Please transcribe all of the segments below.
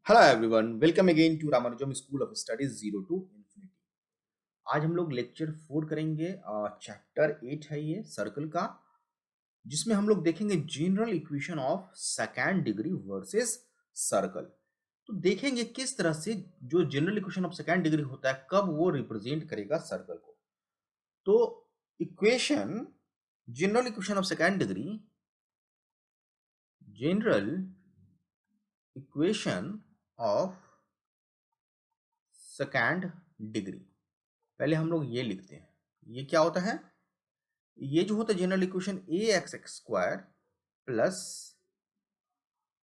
Hello everyone, welcome again to Ramanujam school of studies zero to infinity. आज हम लोग lecture 4 करेंगे। चैप्टर 8 है ये सर्कल का, जिसमें हम लोग देखेंगे general equation of second degree versus circle. तो देखेंगे किस तरह से जो general equation of second degree होता है कब वो रिप्रेजेंट करेगा सर्कल को। तो equation general equation of second degree, general equation of second degree, पहले हम लोग ये लिखते हैं। ये क्या होता है? ये जो होता है general equation a x x square plus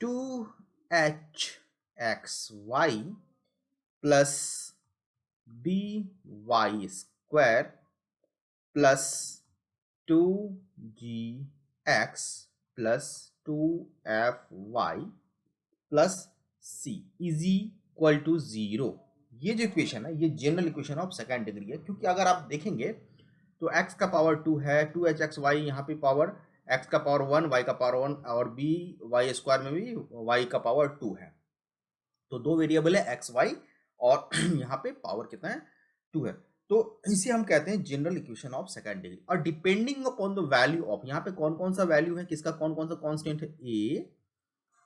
2h(x(y) plus b y square plus 2g(x) plus 2fy plus c is equal to 0। ये जो इक्वेशन है ये general equation of second degree है, क्योंकि अगर आप देखेंगे तो x का पावर 2 है, 2hxy यहाँ पे पावर x का पावर 1, y का पावर 1 और b वाई स्क्वायर में भी y का पावर 2 है। तो दो वेरिएबल है एक्स वाई और यहाँ पे पावर कितना है? 2 है। तो इसे हम कहते हैं general equation of second degree. और depending upon the value of, यहाँ पे कौन कौन सा वैल्यू है, किसका कौन कौन सा कांस्टेंट है? A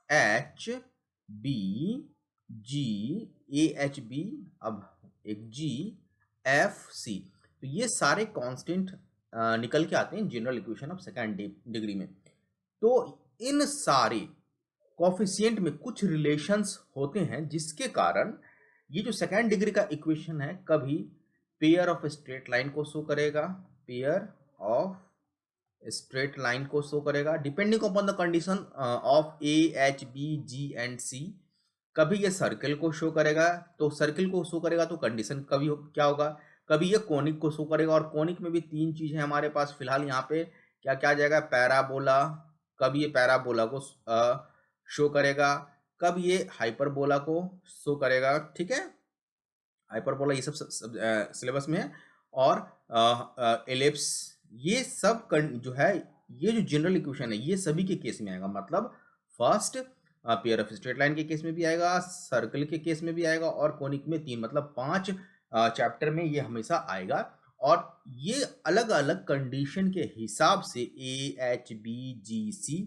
H B G, A H B, अब एक जी, एफ सी, तो ये सारे कांस्टेंट निकल के आते हैं general equation of second degree में। तो इन सारे कोफिशिएंट में कुछ रिलेशंस होते हैं, जिसके कारण ये जो सेकेंड डिग्री का इक्वेशन है कभी पेयर ऑफ स्ट्रेट लाइन को शो करेगा, पेयर ऑफ स्ट्रेट लाइन को शो करेगा, depending upon the condition of a H B g and c. कभी ये सर्कल को शो करेगा, तो सर्कल को शो करेगा तो कंडीशन कभी क्या होगा? कभी ये कोनिक को शो करेगा, और कोनिक में भी तीन चीज है हमारे पास फिलहाल यहाँ पे। क्या क्या आ जाएगा? पैराबोला, कभी ये पैराबोला को शो करेगा, कब ये हाइपरबोला को शो करेगा। ठीक है, हाइपरबोला ये सब सिलेबस में है, और एलिप्स, ये सब जो है, ये जो जनरल इक्वेशन है ये सभी के केस में आएगा। मतलब first pair of straight line के केस में भी आएगा, सर्कल के केस में भी आएगा, और कोनिक में तीन, मतलब 5 चैप्टर में ये हमेशा आएगा। और ये अलग अलग कंडीशन के हिसाब से, ए एच बी जी सी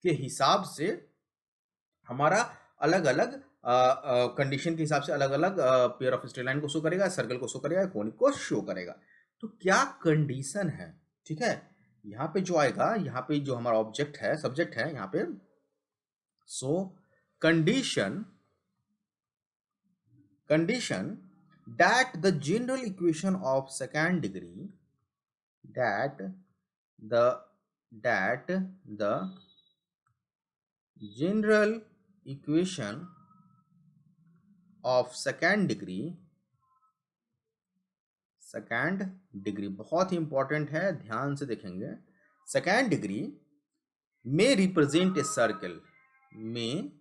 के हिसाब से हमारा अलग अलग कंडीशन के हिसाब से अलग अलग पेयर ऑफ स्ट्रेट लाइन को शो करेगा, सर्कल को शो करेगा, कोनिक को शो करेगा। तो क्या कंडीशन है? ठीक है, यहाँ पे जो आएगा, यहाँ पे जो हमारा ऑब्जेक्ट है, सब्जेक्ट है यहाँ पे, सो condition that the general equation of second degree, that the general equation of second degree बहुत ही इंपॉर्टेंट है, ध्यान से देखेंगे। सेकेंड डिग्री में रिप्रेजेंट ए सर्कल, में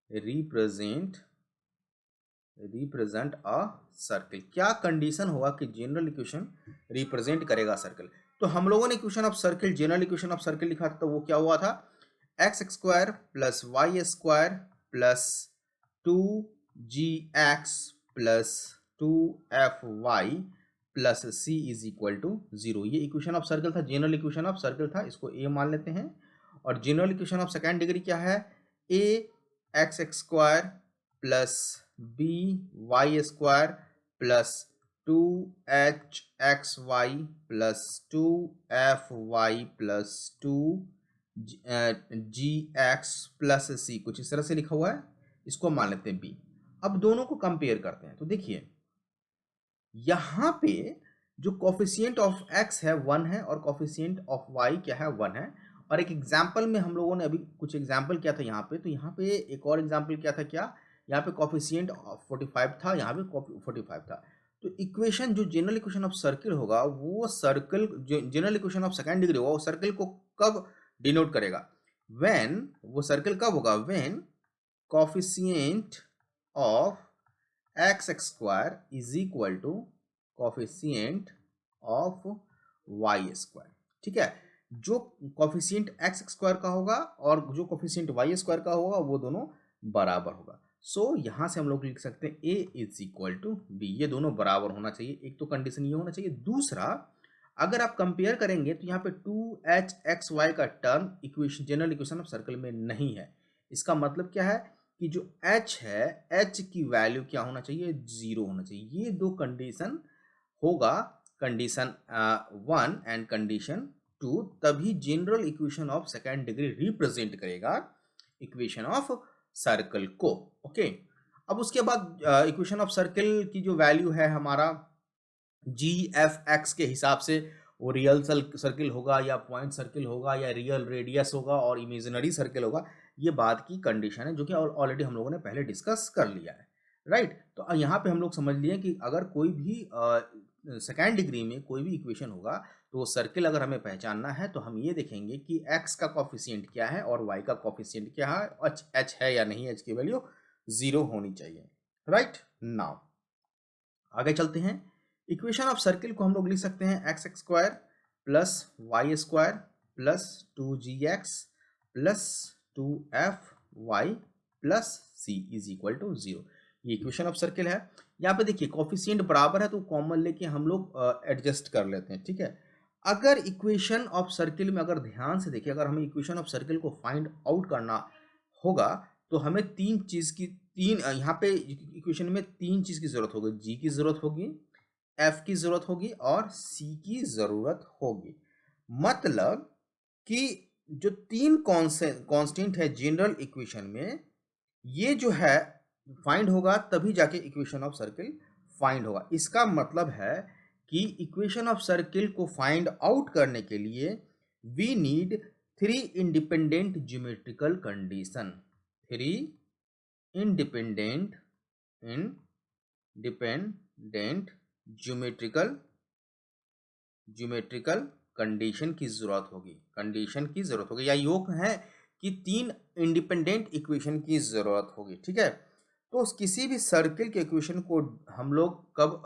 रिप्रेजेंट अ सर्कल। क्या कंडीशन होगा कि जनरल इक्वेशन रिप्रेजेंट करेगा सर्कल? तो हम लोगों ने equation of circle, general equation of circle लिखा था, तो वो क्या हुआ था? X square plus y square plus 2gx plus 2fy plus c is equal to 0। ये इक्वेशन ऑफ सर्कल था, जनरल इक्वेशन ऑफ सर्कल था, इसको ए मान लेते हैं। और general equation of second degree क्या है? A x square plus b y square plus 2hxy plus 2fy plus 2gx plus c, कुछ इस तरह से लिखा हुआ है, इसको मान लेते हैं बी। अब दोनों को कंपेयर करते हैं, तो देखिए यहां पे जो कोफिशिएंट ऑफ x है 1 है, और कोफिशिएंट ऑफ y क्या है? 1 है। और एक एग्जाम्पल में हम लोगों ने अभी कुछ एग्जाम्पल किया था यहाँ पे, तो यहाँ पे एक और एग्जाम्पल किया था, क्या? यहाँ पे कोफिशिएंट 45 था, यहाँ पे 45 था। तो इक्वेशन जो जनरल इक्वेशन ऑफ सर्कल होगा, वो सर्कल, जो general equation of second degree होगा, वो सर्कल को कब डिनोट करेगा? व्हेन, वो सर्कल कब होगा? When coefficient of x square is equal to coefficient of y square. ठीक है, जो कोफिशिएंट एक्स स्क्वायर का होगा और जो कोफिशिएंट वाई स्क्वायर का होगा, वो दोनों बराबर होगा। सो यहाँ से हम लोग लिख सकते हैं ए इज इक्वल टू बी, ये दोनों बराबर होना चाहिए। एक तो कंडीशन ये होना चाहिए। दूसरा, अगर आप कंपेयर करेंगे तो यहाँ पे 2h(xy) का term equation, general equation of circle में नहीं है। इसका मतलब क्या है कि जो h है, h की वैल्यू क्या होना चाहिए, 0 होना चाहिए। ये दो कंडीशन होगा, कंडीशन 1 एंड कंडीशन 2, तभी general equation of second degree represent करेगा इक्वेशन ऑफ सर्कल को। ओके, अब उसके बाद इक्वेशन ऑफ सर्कल की जो वैल्यू है हमारा जी एफ एक्स के हिसाब से, वो रियल सर्किल होगा या पॉइंट सर्किल होगा या रियल रेडियस होगा और इमेजिनरी सर्किल होगा, ये बात की कंडीशन है जो कि ऑलरेडी हम लोगों ने पहले डिस्कस कर लिया है। राइट, तो यहाँ पे हम लोग समझ लिए कि अगर कोई भी सेकेंड डिग्री में कोई भी इक्वेशन होगा तो वो सर्किल अगर हमें पहचानना है तो हम ये देखेंगे कि x का कॉफिशिएंट क्या है और y का कॉफिशिएंट क्या है, h है या नहीं, h की वैल्यू 0 होनी चाहिए। राइट, नाउ आगे चलते हैं। इक्वेशन ऑफ सर्किल को हम लोग लिख सकते हैं x² plus y² plus 2gx plus 2fy plus c is equal to 0। ये इक्वेशन ऑफ सर्किल है। यहाँ पे देखिए कॉफिशिएंट बराबर है तो कॉमन लेके हम लोग एडजस्ट कर लेते हैं, ठीक है। अगर इक्वेशन ऑफ सर्किल में, अगर ध्यान से देखिए, अगर हमें इक्वेशन ऑफ सर्किल को फाइंड आउट करना होगा तो हमें यहाँ पे इक्वेशन में तीन चीज की जरूरत होगी। जी की जरूरत होगी, एफ की जरूरत होगी और सी की जरूरत होगी। मतलब कि जो तीन कांस्टेंट है जनरल इक्वेशन में, ये जो है फाइंड होगा तभी जाके इक्वेशन ऑफ सर्किल फाइंड होगा। इसका मतलब है कि इक्वेशन ऑफ सर्किल को फाइंड आउट करने के लिए we need 3 independent geometrical condition. 3 independent geometrical condition की जरूरत होगी, या योग है कि 3 इंडिपेंडेंट इक्वेशन की जरूरत होगी, ठीक है। तो किसी भी सर्किल के इक्वेशन को हम लोग कब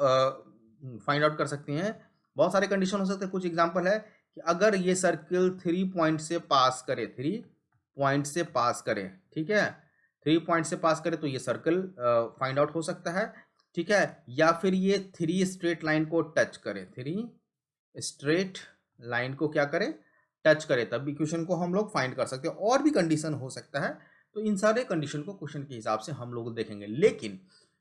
फाइंड आउट कर सकते हैं, बहुत सारे कंडीशन हो सकते हैं। कुछ एग्जांपल है कि अगर ये सर्किल 3 पॉइंट से पास करे, 3 पॉइंट से पास करे, ठीक है, 3 पॉइंट से पास करे तो ये सर्किल फाइंड आउट हो सकता है, ठीक है। या फिर ये 3 स्ट्रेट लाइन को टच करे, 3 स्ट्रेट लाइन को क्या करे, टच करे, तब इक्वेशन को हम लोग फाइंड कर सकते हैं। और भी कंडीशन हो सकता है, तो इन सारे कंडीशन को क्वेश्चन के हिसाब से हम लोग देखेंगे। लेकिन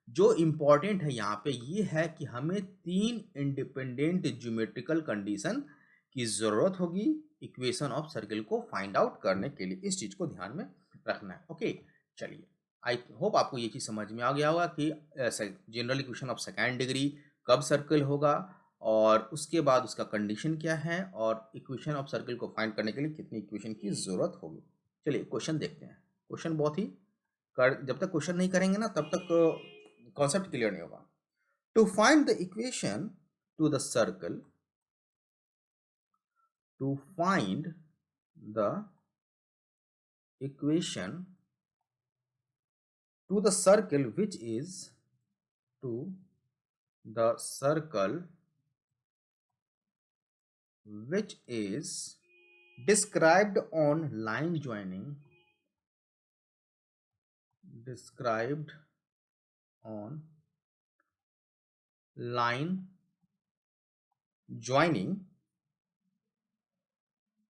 जो इंपॉर्टेंट है यहाँ पे ये है कि हमें 3 इंडिपेंडेंट ज्योमेट्रिकल कंडीशन की जरूरत होगी इक्वेशन ऑफ सर्किल को फाइंड आउट करने के लिए। इस चीज को ध्यान में रखना है। ओके, चलिए, आई होप आपको ये चीज समझ में आ गया होगा कि general equation of second degree कब सर्किल होगा और उसके बाद उसका कंडीशन क्या है और इक्वेशन ऑफ सर्किल को फाइंड करने के लिए कितनी इक्वेशन की जरूरत होगी। चलिए क्वेश्चन देखते हैं। क्वेश्चन बहुत ही जब तक क्वेश्चन नहीं करेंगे ना तब तक कॉन्सेप्ट क्लियर नहीं होगा। To find the equation to the circle, to find the equation to the circle which is to the circle which is described on line joining, described on line joining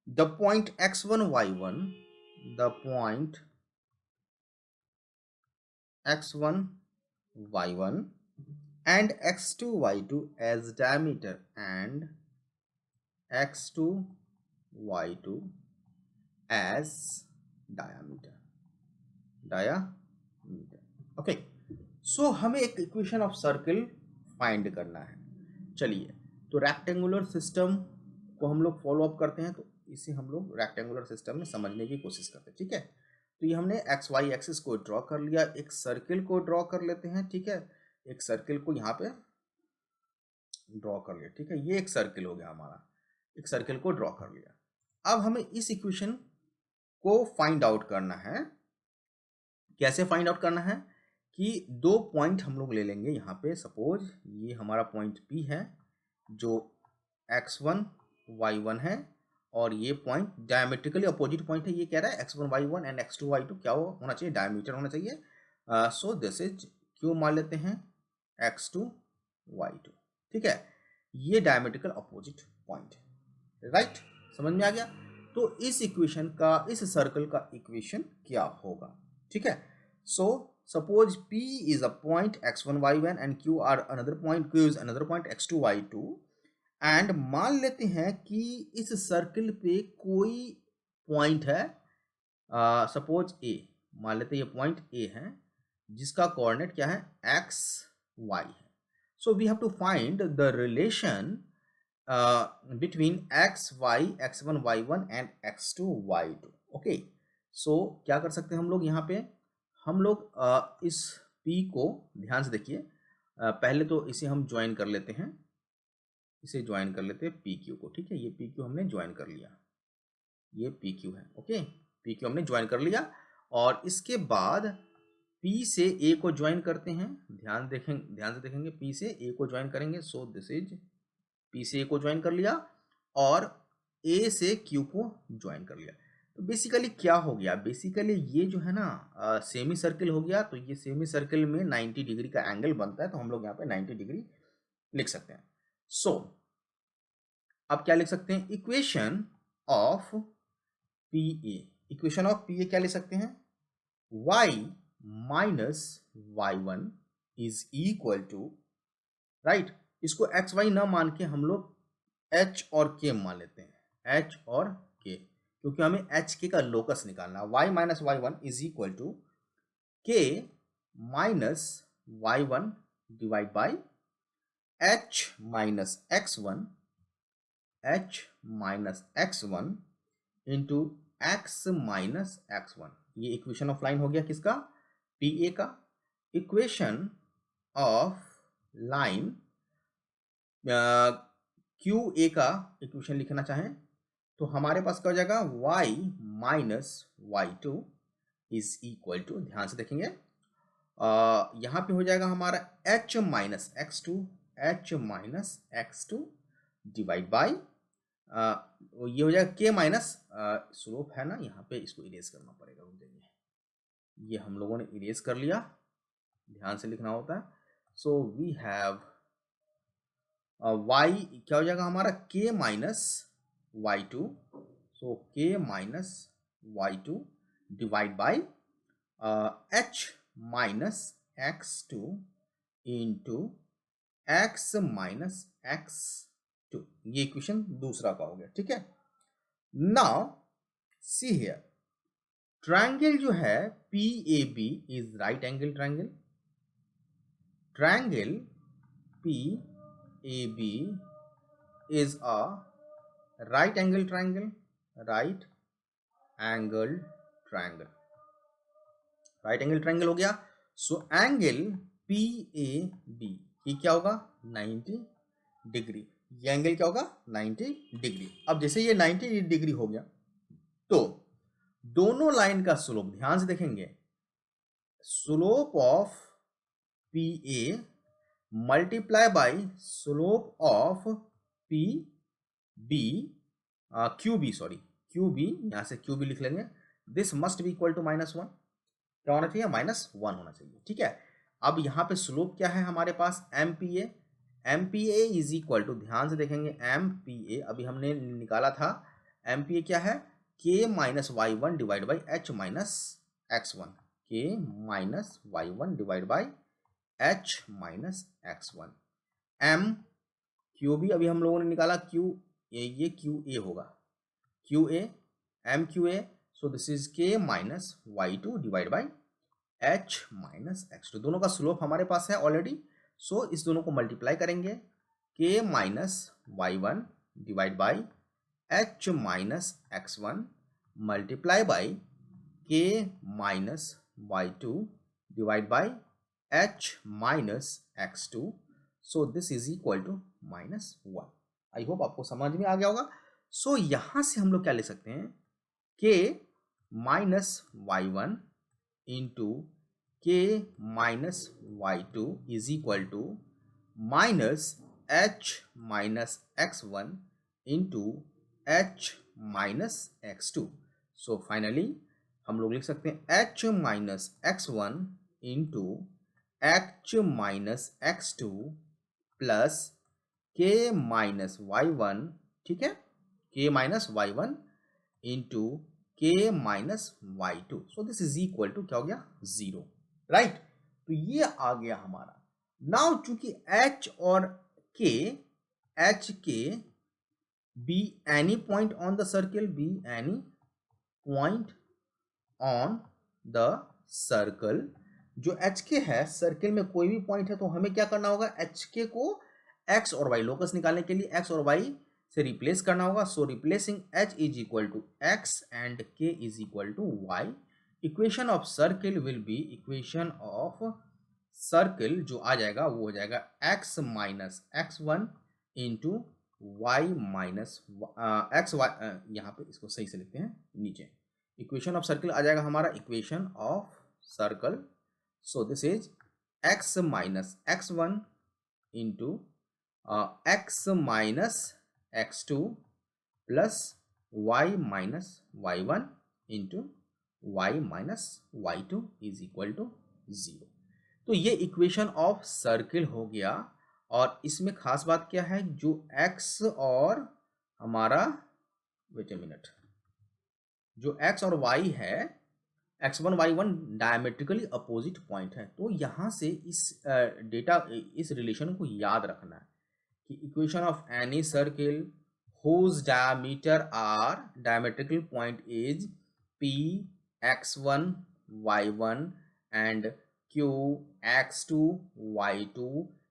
the point x1 y1, the point x1 y1 and x2 y2 as diameter and x2 y2 as diameter। Okay, so हमें एक equation of circle find करना है। चलिए, तो rectangular system को हम लोग follow up करते हैं, तो इसे हम लोग रेक्टेंगुलर सिस्टम में समझने की कोशिश करते हैं, ठीक है। तो ये हमने एक्स वाई एक्सिस को ड्रॉ कर लिया, एक सर्किल को ड्रॉ कर लेते हैं, ठीक है। एक सर्किल को यहाँ पे ड्रॉ कर लिया, ठीक है। ये एक सर्किल हो गया हमारा, एक सर्किल को ड्रॉ कर लिया। अब हमें इस इक्वेशन को फाइंड आउट करना है। कैसे फाइंड आउट करना है कि 2 पॉइंट हम लोग ले लेंगे यहाँ पे। सपोज ये हमारा पॉइंट P है जो x1 y1 है और ये पॉइंट डायमेट्रिकली अपोजिट पॉइंट है। ये कह रहा है x1 y1 and x2 y2 क्या होना चाहिए, डायमीटर होना चाहिए। सो दिस इज क्यू मान लेते हैं x2 y2, ठीक है। ये डायमेट्रिकल अपोजिट पॉइंट है, राइट, समझ में आ गया। तो इस इक्वेशन का, इस सर्कल का इक्वेशन क्या होगा, ठीक है। So suppose P is a point x1 y1 and Q are another point, Q is another point x2 y2, and मान लेते हैं कि इस सर्कल पे कोई पॉइंट है, सपोज A, मान लेते हैं ये पॉइंट A है जिसका कोऑर्डिनेट क्या है, x y है। So we have to find the relation between x y x1 y1 and x2 y2, okay. So क्या कर सकते हैं हम लोग यहाँ पे, हम लोग इस p को ध्यान से देखिए, पहले तो इसे हम ज्वाइन कर लेते हैं, इसे ज्वाइन कर लेते हैं पी क्यू को, ठीक है। ये पी क्यू हमने ज्वाइन कर लिया, ये पी क्यू है, ओके, पी क्यू हमने ज्वाइन कर लिया। और इसके बाद P से A को ज्वाइन करते हैं, ध्यान से देखेंगे P से A को ज्वाइन करेंगे। सो दिस इज P से A को ज्वाइन कर लिया और A से Q को ज्वाइन कर लिया। तो बेसिकली क्या हो गया, बेसिकली ये जो है ना सेमी सर्किल हो गया। तो ये सेमी सर्किल में 90 डिग्री का एंगल बनता है, तो हम लोग यहाँ पे 90 डिग्री लिख सकते हैं। सो अब क्या लिख सकते हैं, equation of P A, equation of P A क्या लिख सकते हैं, y minus y1 is equal to, right, इसको एक्स वाई ना मान के हम लोग h और k मान लेते हैं, h और k, क्योंकि हमें h k का लोकस निकालना। y minus y one is equal to k minus y one divide by h minus x1, h minus x1 into x minus x1। ये इक्वेशन ऑफ लाइन हो गया किसका, P A का। Equation of line Q A का equation लिखना चाहें तो हमारे पास क्या हो जाएगा, y minus y two is equal to, ध्यान से देखेंगे यहाँ पे हो जाएगा हमारा h minus x two, h minus x two divide by ये हो जाएगा k माइनस स्लोप है ना, यहाँ पे इसको इरेज करना पड़ेगा, रुक जाइए, ये हम लोगों ने इरेज कर लिया, ध्यान से लिखना होता है। सो वी हैव y क्या हो जाएगा हमारा, k minus y two, so k minus y two divide by h minus x two into x minus x two. ये इक्वेशन दूसरा का हो गया, ठीक है। नाउ सी हियर, ट्रायंगल जो है P A B is right angle triangle, triangle P A B is a right angle triangle, right angle triangle, right angle triangle हो गया। So angle P A B ये क्या होगा, 90 degree, ये angle क्या होगा, 90 डिग्री। अब जैसे ये 90 डिग्री हो गया तो दोनों लाइन का स्लोप ध्यान से देखेंगे, slope of P A multiply by slope of P B, Q B, sorry Q B, यहां से क्यू बी लिख लेंगे, this must be equal to minus one, क्या होना चाहिए, माइनस वन होना चाहिए, ठीक है। अब यहाँ पे स्लोप क्या है हमारे पास, m p a, m p a is equal to, ध्यान से देखेंगे एम पी ए अभी हमने निकाला था, एम पी ए क्या है, k minus y one divide by h minus x one, k minus y one divide by h minus x one. M q b अभी हम लोगों ने निकाला, क्यू ए, ये क्यू ए होगा, q a, m q a, so this is k minus y two divide by h minus x two. दोनों का slope हमारे पास है ऑलरेडी, सो इस दोनों को मल्टीप्लाई करेंगे, k minus y one divide by h minus x one multiply by k minus y two divide by h minus x two, so this is equal to minus one. I hope आपको समझ में आ गया होगा। सो यहां से हम लोग क्या ले सकते हैं, k minus y one into k minus y two is equal to minus h minus x one into h minus x two. So finally हम लोग लिख सकते हैं h minus x one into h minus x2 plus k minus y1, ठीक है, k minus y1 into k minus y2, so this is equal to क्या हो गया 0, राइट। तो ये आ गया हमारा। नाउ चूंकि h और k, h k be any point on the circle, be any point on the circle, जो एच के है सर्किल में कोई भी पॉइंट है, तो हमें क्या करना होगा, एच के को एक्स और वाई लोकस निकालने के लिए एक्स और वाई से रिप्लेस करना होगा। So replacing h is equal to x and k is equal to y. Equation of circle will be, equation of circle जो आ जाएगा वो हो जाएगा x minus x one into y minus x y, यहाँ पे इसको सही से लिखते हैं नीचे। इक्वेशन ऑफ सर्किल आ जाएगा हमारा equation of circle, so this is x minus x one into x minus x two plus y minus y one into y minus y two is equal to 0। तो ये equation of circle हो गया। और इसमें खास बात क्या है, जो x और हमारा, वेट ए मिनट, जो x और y है, x1 y1 diametrically opposite point है। तो यहाँ से इस इस रिलेशन को याद रखना है कि equation of any circle whose diameter are diametrical point is p x1 y1 and q x2 y2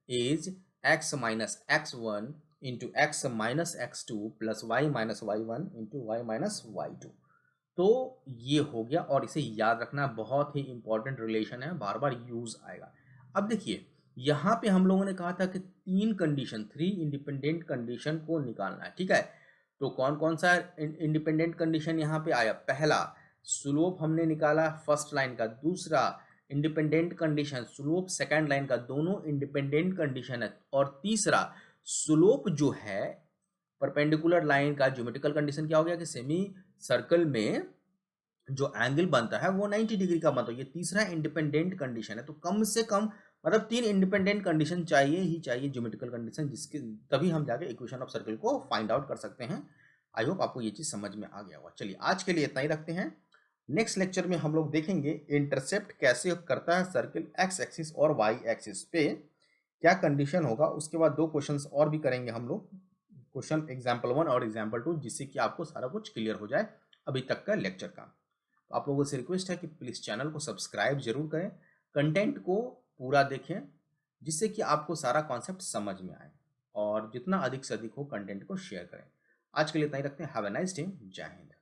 is x minus x1 into x minus x2 plus y minus y1 into y minus y2। तो ये हो गया, और इसे याद रखना बहुत ही important relation है, बार बार यूज आएगा। अब देखिए यहाँ पे हम लोगों ने कहा था कि 3 कंडीशन, 3 इंडिपेंडेंट कंडीशन को निकालना है, ठीक है। तो कौन कौन सा इंडिपेंडेंट कंडीशन यहाँ पे आया, पहला स्लोप हमने निकाला फर्स्ट लाइन का, दूसरा independent condition slope second line का, दोनों इंडिपेंडेंट कंडीशन है, और तीसरा स्लोप जो है परपेंडिकुलर लाइन का ज्योमेट्रिकल कंडीशन क्या हो गया कि सेमी सर्कल में जो एंगल बनता है वो 90 डिग्री का बनता है। ये तीसरा इंडिपेंडेंट कंडीशन है। तो कम से कम मतलब 3 इंडिपेंडेंट कंडीशन चाहिए ही चाहिए ज्योमेट्रिकल कंडीशन, जिसके तभी हम जाके इक्वेशन ऑफ सर्कल को फाइंड आउट कर सकते हैं। आई होप आपको ये चीज समझ में आ गया होगा। चलिए आज के लिए इतना ही रखते हैं। नेक्स्ट लेक्चर में हम लोग देखेंगे इंटरसेप्ट कैसे करता है सर्किल एक्स एक्सिस और वाई एक्सिस पे, क्या कंडीशन होगा। उसके बाद 2 क्वेश्चंस और भी करेंगे हम लोग, क्वेश्चन एग्जाम्पल 1 और एग्जाम्पल 2, जिससे कि आपको सारा कुछ क्लियर हो जाए अभी तक का लेक्चर का। तो आप लोगों से रिक्वेस्ट है कि प्लीज़ चैनल को सब्सक्राइब जरूर करें, कंटेंट को पूरा देखें, जिससे कि आपको सारा कॉन्सेप्ट समझ में आए, और जितना अधिक से अधिक हो कंटेंट को शेयर करें। आज के लिए इतना ही रखते हैं। Have a nice day. जय हिंद।